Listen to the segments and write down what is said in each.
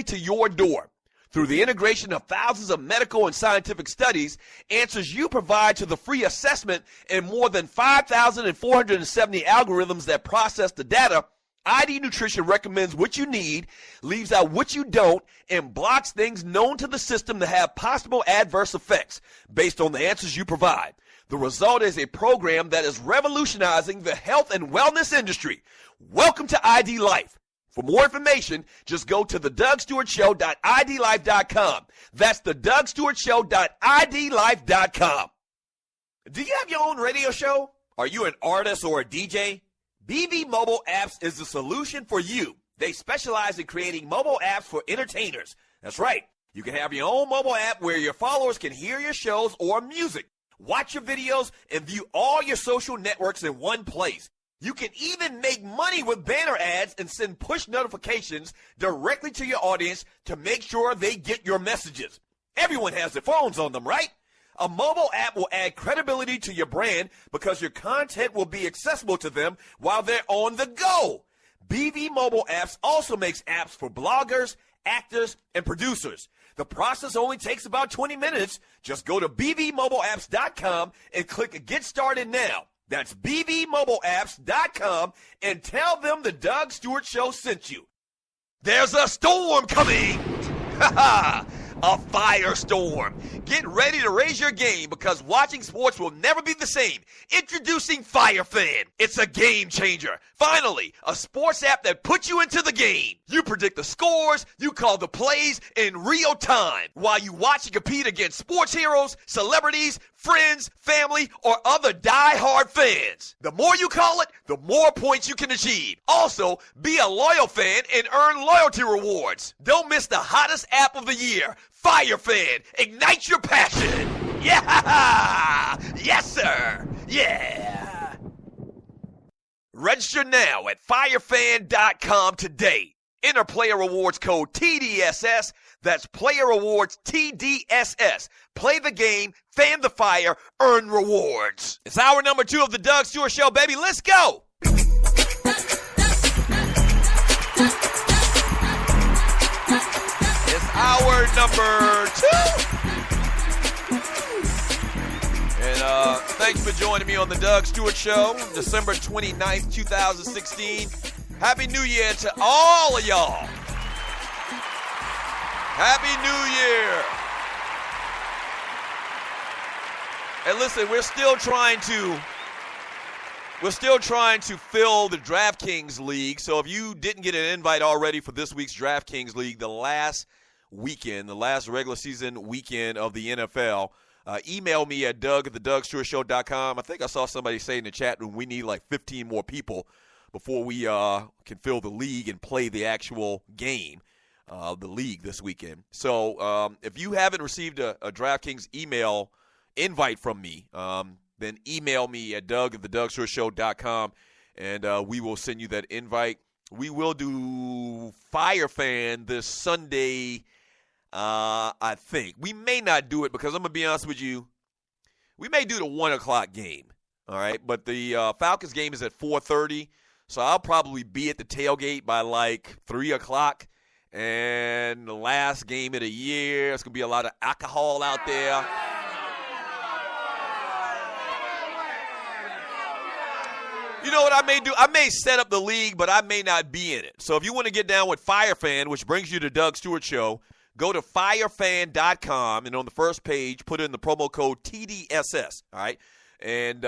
directly to your door. Through the integration of thousands of medical and scientific studies, answers you provide to the free assessment, and more than 5,470 algorithms that process the data, ID Nutrition recommends what you need, leaves out what you don't, and blocks things known to the system to have possible adverse effects based on the answers you provide. The result is a program that is revolutionizing the health and wellness industry. Welcome to ID Life. For more information, just go to thedougstewartshow.idlife.com. That's thedougstewartshow.idlife.com. Do you have your own radio show? Are you an artist or a DJ? BB Mobile Apps is the solution for you. They specialize in creating mobile apps for entertainers. That's right. You can have your own mobile app where your followers can hear your shows or music, watch your videos, and view all your social networks in one place. You can even make money with banner ads and send push notifications directly to your audience to make sure they get your messages. Everyone has their phones on them, right? A mobile app will add credibility to your brand because your content will be accessible to them while they're on the go. BV Mobile Apps also makes apps for bloggers, actors, and producers. The process only takes about 20 minutes. Just go to bvmobileapps.com and click Get Started Now. That's bvmobileapps.com and tell them the Doug Stewart Show sent you. There's a storm coming! Ha ha! A firestorm. Get ready to raise your game because watching sports will never be the same. Introducing FireFan. It's a game changer. Finally, a sports app that puts you into the game. You predict the scores, you call the plays in real time while you watch and compete against sports heroes, celebrities, friends, family, or other die-hard fans. The more you call it, the more points you can achieve. Also, be a loyal fan and earn loyalty rewards. Don't miss the hottest app of the year, FireFan. Ignite your passion. Yeah! Yes, sir. Yeah. Register now at firefan.com today. Enter player rewards code TDSS. That's player rewards TDSS. Play the game, fan the fire, earn rewards. It's hour number 2 of the Doug Stewart Show, baby. Let's go. It's hour number 2. And thanks for joining me on the Doug Stewart Show, December 29th, 2016. Happy New Year to all of y'all. Happy New Year. And listen, we're still trying to fill the DraftKings League. So if you didn't get an invite already for this week's DraftKings League, the last regular season weekend of the NFL, email me at doug@thedougstewartshow.com. I think I saw somebody say in the chat room we need like 15 more people before we can fill the league and play the actual game, the league this weekend. So if you haven't received a DraftKings email invite from me, then email me at doug@thedougstewartshow.com, and we will send you that invite. We will do FireFan this Sunday, I think. We may not do it because I'm going to be honest with you. We may do the 1 o'clock game, all right? But the Falcons game is at 4:30, so I'll probably be at the tailgate by like 3 o'clock. And the last game of the year, it's going to be a lot of alcohol out there. You know what I may do? I may set up the league, but I may not be in it. So if you want to get down with FireFan, which brings you to Doug Stewart Show, go to firefan.com, and on the first page, put in the promo code TDSS, all right? And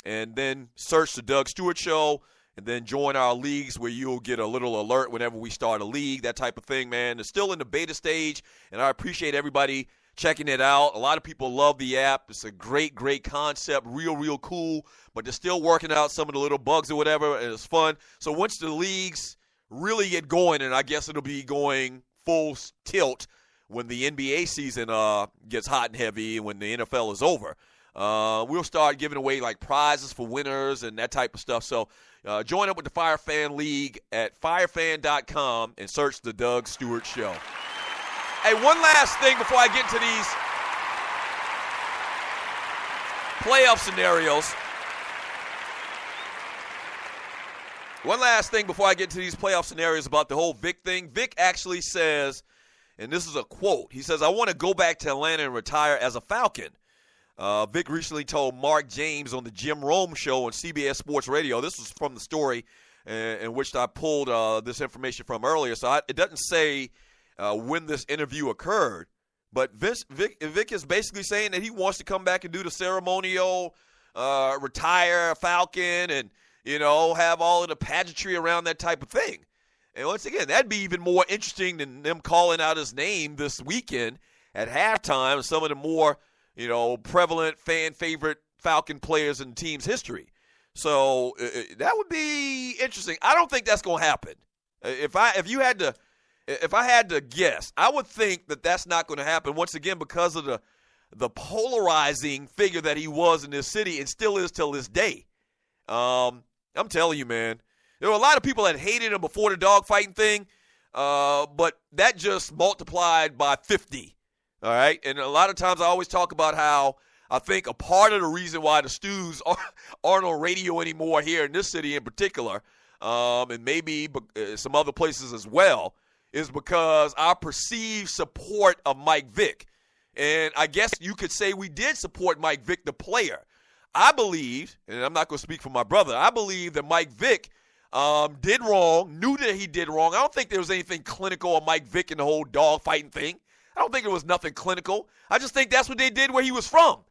then search the Doug Stewart Show, and then join our leagues where you'll get a little alert whenever we start a league, that type of thing, man. It's still in the beta stage, and I appreciate everybody checking it out. A lot of people love the app. It's a great, great concept, real cool, but they're still working out some of the little bugs or whatever, and it's fun. So once the leagues really get going, and I guess it'll be going full tilt when the NBA season gets hot and heavy and when the NFL is over, we'll start giving away like prizes for winners and that type of stuff. So join up with the FireFan League at firefan.com and search the Doug Stewart Show. Hey, one last thing before I get into these playoff scenarios. One last thing before I get to these playoff scenarios about the whole Vick thing. Vick actually says, and this is a quote, he says, "I want to go back to Atlanta and retire as a Falcon." Vick recently told Mark James on the Jim Rome show on CBS Sports Radio. This was from the story in which I pulled this information from earlier. So it doesn't say when this interview occurred. But Vick is basically saying that he wants to come back and do the ceremonial, retire Falcon, and, have all of the pageantry around that type of thing. And once again, that'd be even more interesting than them calling out his name this weekend at halftime, some of the more, prevalent fan favorite Falcon players in the team's history. So that would be interesting. I don't think that's going to happen. If I had to guess, I would think that that's not going to happen, once again, because of the polarizing figure that he was in this city and still is till this day. I'm telling you, man, there were a lot of people that hated him before the dogfighting thing, but that just multiplied by 50, all right? And a lot of times I always talk about how I think a part of the reason why the Stews aren't on radio anymore here in this city in particular, and maybe some other places as well, is because our perceived support of Mike Vick. And I guess you could say we did support Mike Vick, the player. I believe, and I'm not going to speak for my brother, I believe that Mike Vick did wrong, knew that he did wrong. I don't think there was anything clinical on Mike Vick and the whole dog fighting thing. I don't think there was nothing clinical. I just think that's what they did where he was from.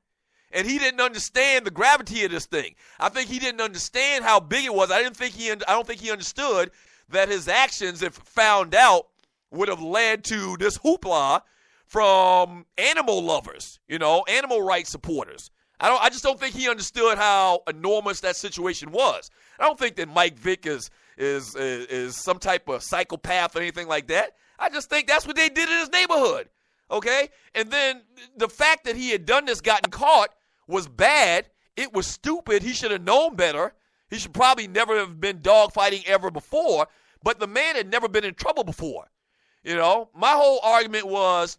And he didn't understand the gravity of this thing. I think he didn't understand how big it was. I don't think he understood that his actions, if found out, would have led to this hoopla from animal lovers, animal rights supporters. I just don't think he understood how enormous that situation was. I don't think that Mike Vick is some type of psychopath or anything like that. I just think that's what they did in his neighborhood, okay? And then the fact that he had done this, gotten caught, was bad. It was stupid. He should have known better. He should probably never have been dogfighting ever before, but the man had never been in trouble before. My whole argument was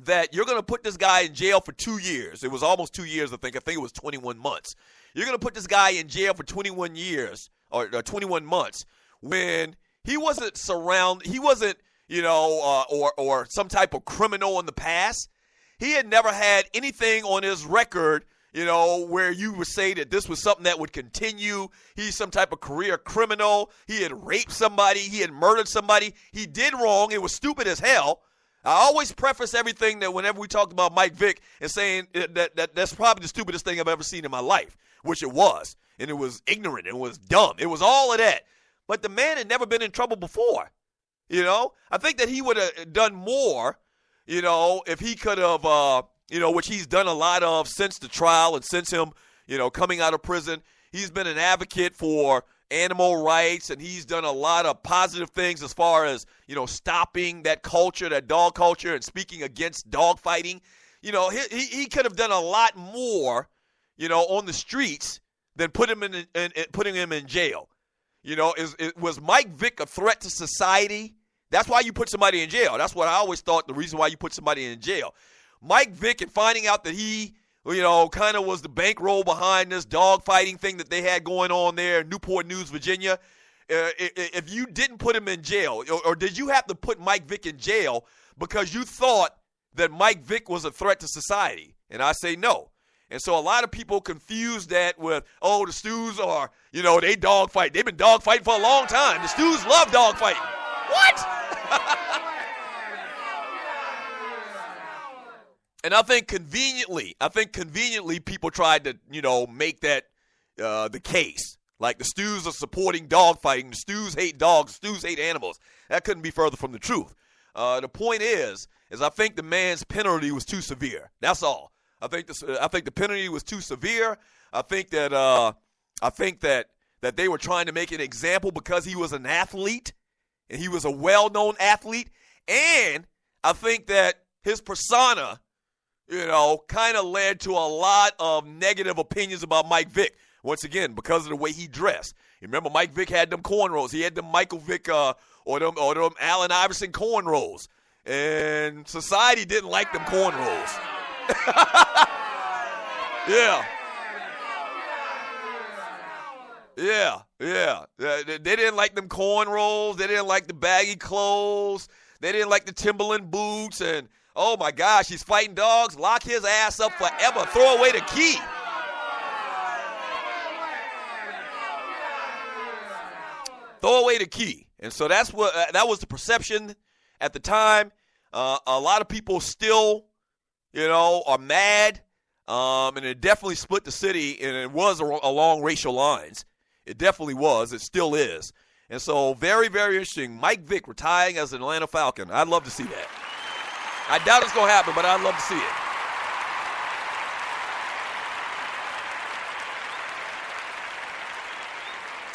that you're going to put this guy in jail for 2 years. It was almost 2 years, I think. I think it was 21 months. You're going to put this guy in jail for 21 years or 21 months when he wasn't or some type of criminal in the past. He had never had anything on his record, where you would say that this was something that would continue. He's some type of career criminal. He had raped somebody. He had murdered somebody. He did wrong. It was stupid as hell. I always preface everything that whenever we talk about Mike Vick and saying that's probably the stupidest thing I've ever seen in my life, which it was. And it was ignorant. It was dumb. It was all of that. But the man had never been in trouble before. I think that he would have done more, if he could have, which he's done a lot of since the trial and since him, coming out of prison. He's been an advocate for animal rights, and he's done a lot of positive things as far as, stopping that culture, that dog culture, and speaking against dog fighting. He could have done a lot more, on the streets than putting him in jail. Was Mike Vick a threat to society? That's why you put somebody in jail. That's what I always thought the reason why you put somebody in jail. Mike Vick, and finding out that he, kind of was the bankroll behind this dog fighting thing that they had going on there in Newport News, Virginia. If you didn't put him in jail, or did you have to put Mike Vick in jail because you thought that Mike Vick was a threat to society? And I say no. And so a lot of people confuse that with, the Stews are, they dog fight. They've been dog fighting for a long time. The Stews love dog fighting. What? And I think conveniently people tried to, make that the case. Like the Stews are supporting dog fighting. The Stews hate dogs. The Stews hate animals. That couldn't be further from the truth. The point is I think the man's penalty was too severe. That's all. I think the penalty was too severe. I think that they were trying to make an example because he was an athlete and he was a well-known athlete. And I think that his persona, kind of led to a lot of negative opinions about Mike Vick. Once again, because of the way he dressed. You remember Mike Vick had them cornrows. He had them Michael Vick or them Allen Iverson cornrows. And society didn't like them cornrows. Yeah. Yeah. They didn't like them cornrows. They didn't like the baggy clothes. They didn't like the Timberland boots. And, oh, my gosh, he's fighting dogs. Lock his ass up forever. Throw away the key. Throw away the key. And so that was the perception at the time. A lot of people still, are mad. And it definitely split the city, and it was along racial lines. It definitely was. It still is. And so very, very interesting. Mike Vick retiring as an Atlanta Falcon. I'd love to see that. I doubt it's going to happen, but I'd love to see it.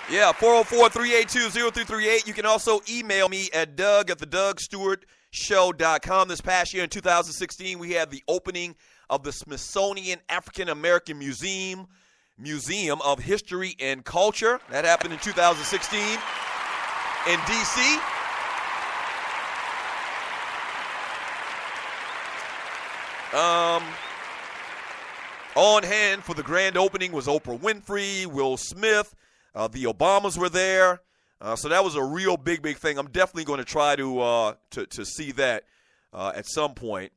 Yeah, 404-382-0338. You can also email me at doug@thedougstewartshow.com. This past year in 2016, we had the opening of the Smithsonian African American Museum of History and Culture. That happened in 2016 in D.C. On hand for the grand opening was Oprah Winfrey, Will Smith. The Obamas were there. So that was a real big thing. I'm definitely going to try to see that at some point.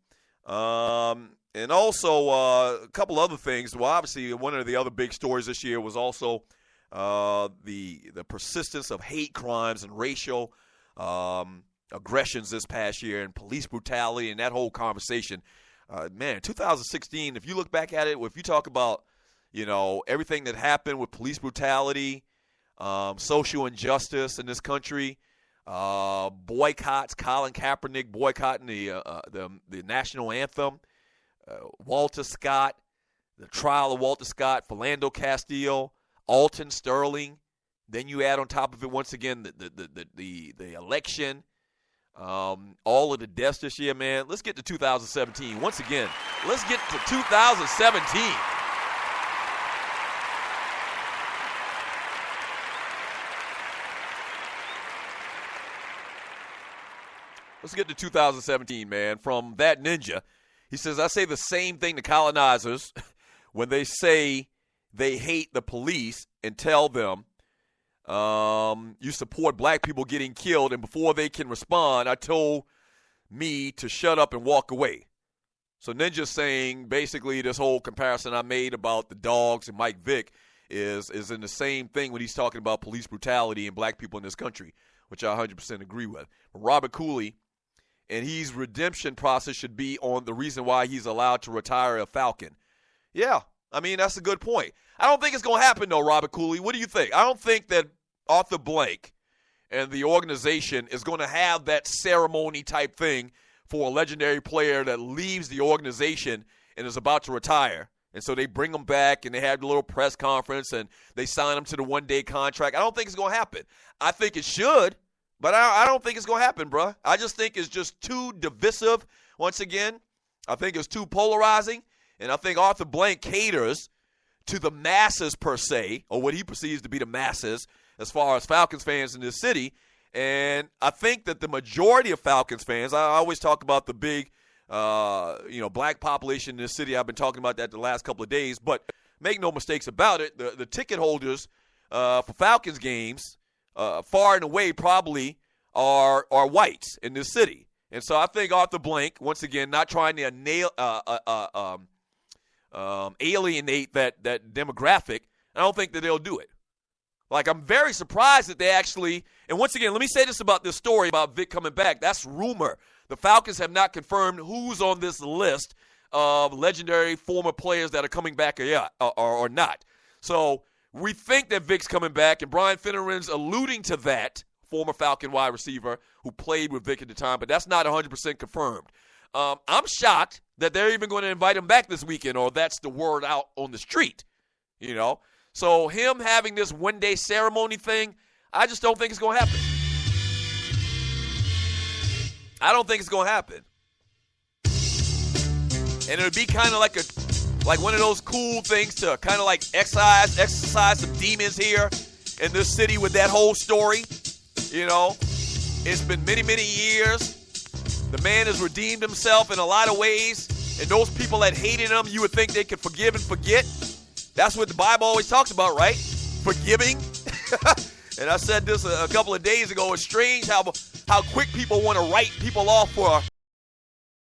And also a couple other things. Well, obviously, one of the other big stories this year was also the persistence of hate crimes and racial aggressions this past year and police brutality and that whole conversation. 2016, if you look back at it, if you talk about, everything that happened with police brutality, social injustice in this country, boycotts, Colin Kaepernick boycotting the national anthem, Walter Scott, the trial of Walter Scott, Philando Castile, Alton Sterling. Then you add on top of it once again the election, all of the deaths this year, man. Let's get to 2017 once again. Let's get to 2017. Let's get to 2017, man. From that ninja. He says, I say the same thing to colonizers when they say they hate the police and tell them you support black people getting killed, and before they can respond, I told me to shut up and walk away. So Ninja's saying basically this whole comparison I made about the dogs and Mike Vick is in the same thing when he's talking about police brutality and black people in this country, which I 100% agree with. Robert Cooley, and his redemption process should be on the reason why he's allowed to retire a Falcon. Yeah, I mean, that's a good point. I don't think it's going to happen, though, Robert Cooley. What do you think? I don't think that Arthur Blank and the organization is going to have that ceremony type thing for a legendary player that leaves the organization and is about to retire. And so they bring him back, and they have a little press conference, and they sign him to the one-day contract. I don't think it's going to happen. I think it should. But I don't think it's going to happen, bro. I just think it's just too divisive. Once again, I think it's too polarizing. And I think Arthur Blank caters to the masses per se, or what he perceives to be the masses as far as Falcons fans in this city. And I think that the majority of Falcons fans, I always talk about the big, black population in this city. I've been talking about that the last couple of days. But make no mistakes about it, the ticket holders for Falcons games, far and away probably are whites in this city. And so I think Arthur Blank, once again, not trying to alienate that demographic, I don't think that they'll do it. Like, I'm very surprised that they actually, and once again, let me say this about this story about Vick coming back. That's rumor. The Falcons have not confirmed who's on this list of legendary former players that are coming back or not. So we think that Vick's coming back, and Brian Finneran's alluding to that, former Falcon wide receiver who played with Vick at the time, but that's not 100% confirmed. I'm shocked that they're even going to invite him back this weekend, or that's the word out on the street, So him having this one-day ceremony thing, I just don't think it's going to happen. I don't think it's going to happen. And it would be kind of like one of those cool things to kind of like exercise some demons here in this city with that whole story. It's been many, many years. The man has redeemed himself in a lot of ways. And those people that hated him, you would think they could forgive and forget. That's what the Bible always talks about, right? Forgiving. And I said this a couple of days ago. It's strange how quick people want to write people off for